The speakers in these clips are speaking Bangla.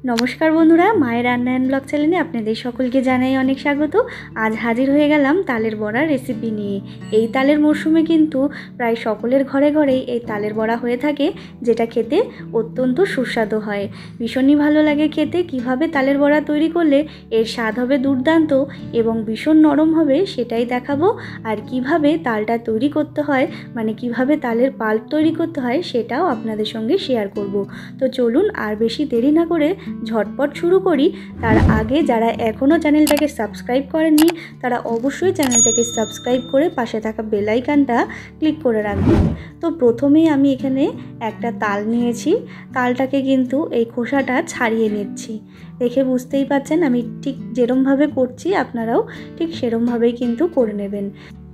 নমস্কার বন্ধুরা, মায়ের রান্নায়ন ব্লগ চ্যানেলে আপনাদের সকলকে জানাই অনেক স্বাগত। আজ হাজির হয়ে গেলাম তালের বড়ার রেসিপি নিয়ে। এই তালের মরশুমে কিন্তু প্রায় সকলের ঘরে ঘরেই এই তালের বড়া হয়ে থাকে, যেটা খেতে অত্যন্ত সুস্বাদু হয়। ভীষণই ভালো লাগে খেতে। কিভাবে তালের বড়া তৈরি করলে এর স্বাদ হবে দুর্দান্ত এবং ভীষণ নরম হবে সেটাই দেখাবো। আর কিভাবে তালটা তৈরি করতে হয়, মানে কিভাবে তালের পাল্প তৈরি করতে হয় সেটাও আপনাদের সঙ্গে শেয়ার করব। তো চলুন আর বেশি দেরি না করে ঝটপট শুরু করি। তার আগে যারা এখনও চ্যানেলটাকে সাবস্ক্রাইব করেননি তারা অবশ্যই চ্যানেলটাকে সাবস্ক্রাইব করে পাশে থাকা বেল আইকনটা ক্লিক করে রাখবেন। তো প্রথমেই আমি এখানে একটা তাল নিয়েছি। তালটাকে কিন্তু এই খোসাটা ছাড়িয়ে নিচ্ছি। দেখে বুঝতেই পারছেন আমি ঠিক যেরমভাবে করছি আপনারাও ঠিক সেরমভাবেই কিন্তু করে নেবেন।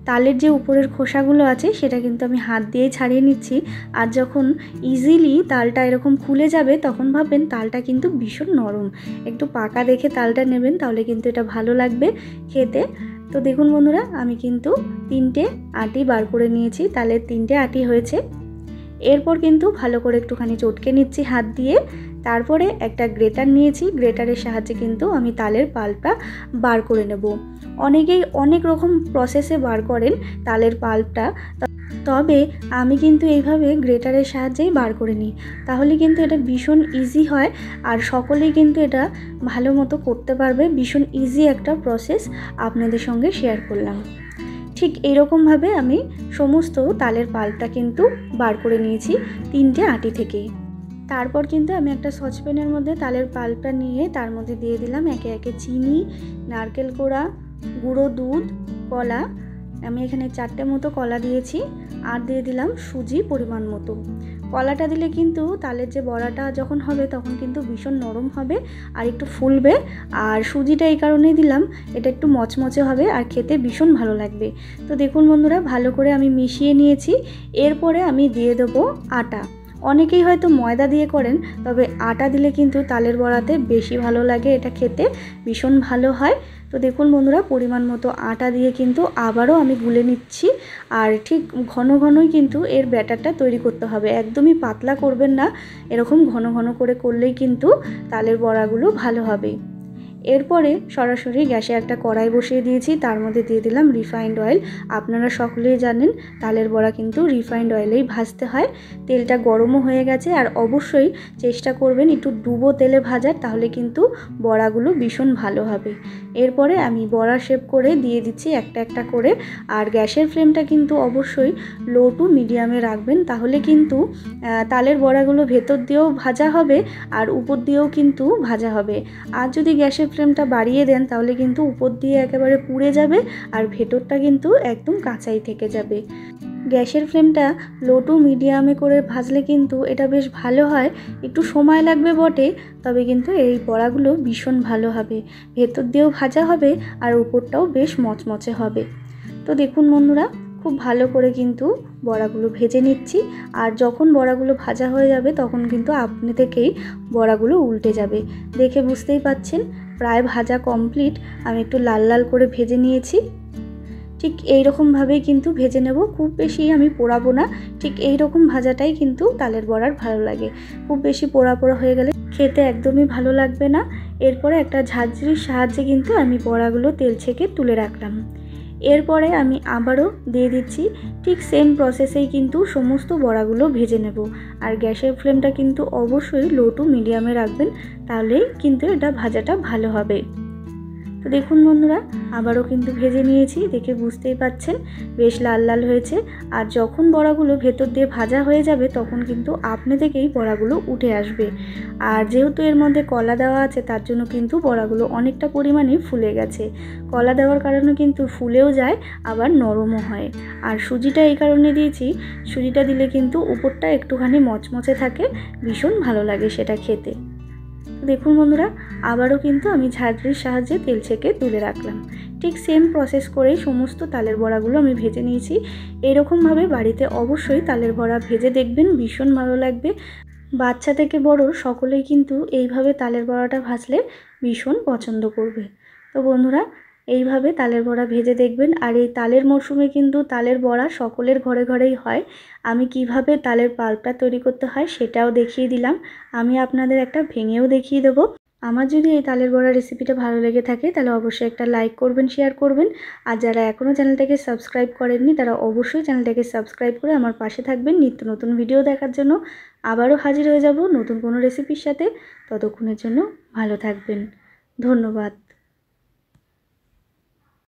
তালের যে উপরের খোসাগুলো আছে সেটা কিন্তু আমি হাত দিয়েই ছাড়িয়ে নিচ্ছি। আর যখন ইজিলি তালটা এরকম খুলে যাবে তখন ভাববেন তালটা কিন্তু ভীষণ নরম। একটু পাকা দেখে তালটা নেবেন, তাহলে কিন্তু এটা ভালো লাগবে খেতে। তো দেখুন বন্ধুরা, আমি কিন্তু 3টে আটি বার করে নিয়েছি। তালের 3টে আটি হয়েছে। এরপর কিন্তু ভালো করে একটুখানি চটকে নিচ্ছি হাত দিয়ে। তারপরে একটা গ্রেটার নিয়েছি। গ্রেটারের সাহায্যে কিন্তু আমি তালের পাল্পটা বার করে নেব। অনেকেই অনেক রকম প্রসেসে বার করেন তালের পাল্পটা, তবে আমি কিন্তু এইভাবে গ্রেটারের সাহায্যেই বার করে নিই। তাহলে কিন্তু এটা ভীষণ ইজি হয় আর সকলেই কিন্তু এটা ভালো মতো করতে পারবে। ভীষণ ইজি একটা প্রসেস আপনাদের সঙ্গে শেয়ার করলাম। ঠিক এইরকমভাবে আমি সমস্ত তালের পাল্পটা কিন্তু বার করে নিয়েছি 3টে আটি থেকে। তারপর কিন্তু আমি একটা সসপ্যানের মধ্যে তালের পাল্পটা নিয়ে তার মধ্যে দিয়ে দিলাম একে একে চিনি, নারকেল কোড়া, গুঁড়ো দুধ, কলা। আমি এখানে 4টে মতো কলা দিয়েছি। আর দিয়ে দিলাম সুজি পরিমাণ মতো। কলাটা দিলে কিন্তু তালের যে বড়াটা যখন হবে তখন কিন্তু ভীষণ নরম হবে আর একটু ফুলবে। আর সুজিটা এই কারণেই দিলাম, এটা একটু মচমচে হবে আর খেতে ভীষণ ভালো লাগবে। তো দেখুন বন্ধুরা, ভালো করে আমি মিশিয়ে নিয়েছি। এরপরে আমি দিয়ে দেবো আটা। অনেকেই হয়তো ময়দা দিয়ে করেন, তবে আটা দিলে কিন্তু তালের বড়াতে বেশি ভালো লাগে, এটা খেতে ভীষণ ভালো হয়। তো দেখুন বন্ধুরা, পরিমাণ মতো আটা দিয়ে কিন্তু আবারও আমি গুলে নিচ্ছি। আর ঠিক ঘন ঘনই কিন্তু এর ব্যাটারটা তৈরি করতে হবে, একদমই পাতলা করবেন না। এরকম ঘন ঘন করে করলেই কিন্তু তালের বড়াগুলো ভালো হবে। এরপরে সরাসরি গ্যাসে একটা কড়াই বসিয়ে দিয়েছি। তার মধ্যে দিয়ে দিলাম রিফাইন্ড অয়েল। আপনারা সকলেই জানেন তালের বড়া কিন্তু রিফাইন্ড অয়েলেই ভাজতে হয়। তেলটা গরমও হয়ে গেছে আর অবশ্যই চেষ্টা করবেন একটু ডুবো তেলে ভাজার, তাহলে কিন্তু বড়াগুলো ভীষণ ভালো হবে। এরপরে আমি বড়া শেপ করে দিয়ে দিচ্ছি একটা একটা করে। আর গ্যাসের ফ্লেমটা কিন্তু অবশ্যই লো টু মিডিয়ামে রাখবেন, তাহলে কিন্তু তালের বড়াগুলো ভেতর দিয়েও ভাজা হবে আর উপর দিয়েও কিন্তু ভাজা হবে। আর যদি গ্যাসের ফ্লেমটা বাড়িয়ে দেন তাহলে কিন্তু উপর দিয়ে একেবারে পুড়ে যাবে আর ভেতরটা কিন্তু একদম কাঁচাই থেকে যাবে। গ্যাসের ফ্লেমটা লো টু মিডিয়ামে করে ভাজলে কিন্তু এটা বেশ ভালো হয়। একটু সময় লাগবে বটে, তবে কিন্তু এই বড়াগুলো ভীষণ ভালো হবে। ভেতর দিয়েও ভাজা হবে আর উপরটাও বেশ মচমচে হবে। তো দেখুন বন্ধুরা, খুব ভালো করে কিন্তু বড়াগুলো ভেজে নিচ্ছি। আর যখন বড়াগুলো ভাজা হয়ে যাবে তখন কিন্তু আপনি থেকেই বড়াগুলো উল্টে যাবে। দেখে বুঝতেই পাচ্ছেন প্রায় ভাজা কমপ্লিট। আমি একটু লাল লাল করে ভেজে নিয়েছি। ঠিক এই রকমভাবেই কিন্তু ভেজে নেব, খুব বেশি আমি পোড়াবো না। ঠিক এই রকম ভাজাটাই কিন্তু তালের বড়ার ভালো লাগে। খুব বেশি পোড়া পোড়া হয়ে গেলে খেতে একদমই ভালো লাগবে না। এরপরে একটা ঝাঁঝরির সাহায্যে কিন্তু আমি বড়াগুলো তেল ছেঁকে তুলে রাখলাম। এরপরে আমি আবারও দিয়ে দিচ্ছি। ঠিক সেম প্রসেসেই কিন্তু সমস্ত বড়াগুলো ভেজে নেব। আর গ্যাসের ফ্লেমটা কিন্তু অবশ্যই লো টু মিডিয়ামে রাখবেন, তাহলেই কিন্তু এটা ভাজাটা ভালো হবে। তো দেখুন বন্ধুরা, আবারও কিন্তু ভেজে নিয়েছি। দেখে বুঝতেই পাচ্ছেন বেশ লাল লাল হয়েছে। আর যখন বড়াগুলো ভেতর দিয়ে ভাজা হয়ে যাবে তখন কিন্তু আপনি থেকেই বড়াগুলো উঠে আসবে। আর যেহেতু এর মধ্যে কলা দেওয়া আছে তার জন্য কিন্তু বড়াগুলো অনেকটা পরিমাণে ফুলে গেছে। কলা দেওয়ার কারণে কিন্তু ফুলেও যায়, আবার নরমও হয়। আর সুজিটা এই কারণে দিয়েছি, সুজিটা দিলে কিন্তু উপরটা একটুখানি মচমচে থাকে, ভীষণ ভালো লাগে সেটা খেতে। দেখুন বন্ধুরা, আবারও কিন্তু আমি ঝাঁঝরির সাহায্যে তেল ছেঁকে তুলে রাখলাম। ঠিক সেম প্রসেস করেই সমস্ত তালের বড়াগুলো আমি ভেজে নিয়েছি। এরকমভাবে বাড়িতে অবশ্যই তালের বড়া ভেজে দেখবেন, ভীষণ ভালো লাগবে। বাচ্চা থেকে বড় সকলেই কিন্তু এইভাবে তালের বড়াটা ভাজলে ভীষণ পছন্দ করবে। তো বন্ধুরা, এইভাবে তালের বড়া ভেজে দেখবেন। আর এই তালের মরশুমে কিন্তু তালের বড়া সকলের ঘরে ঘরেই হয়। আমি কিভাবে তালের পাল্পটা তৈরি করতে হয় সেটাও দেখিয়ে দিলাম। আমি আপনাদের একটা ভেঙেও দেখিয়ে দেবো। আমার যদি এই তালের বড়া রেসিপিটা ভালো লেগে থাকে তাহলে অবশ্যই একটা লাইক করবেন, শেয়ার করবেন। আর যারা এখনও চ্যানেলটাকে সাবস্ক্রাইব করেননি তারা অবশ্যই চ্যানেলটাকে সাবস্ক্রাইব করে আমার পাশে থাকবেন নিত্য নতুন ভিডিও দেখার জন্য। আবারও হাজির হয়ে যাব নতুন কোনো রেসিপির সাথে। ততক্ষণের জন্য ভালো থাকবেন। ধন্যবাদ।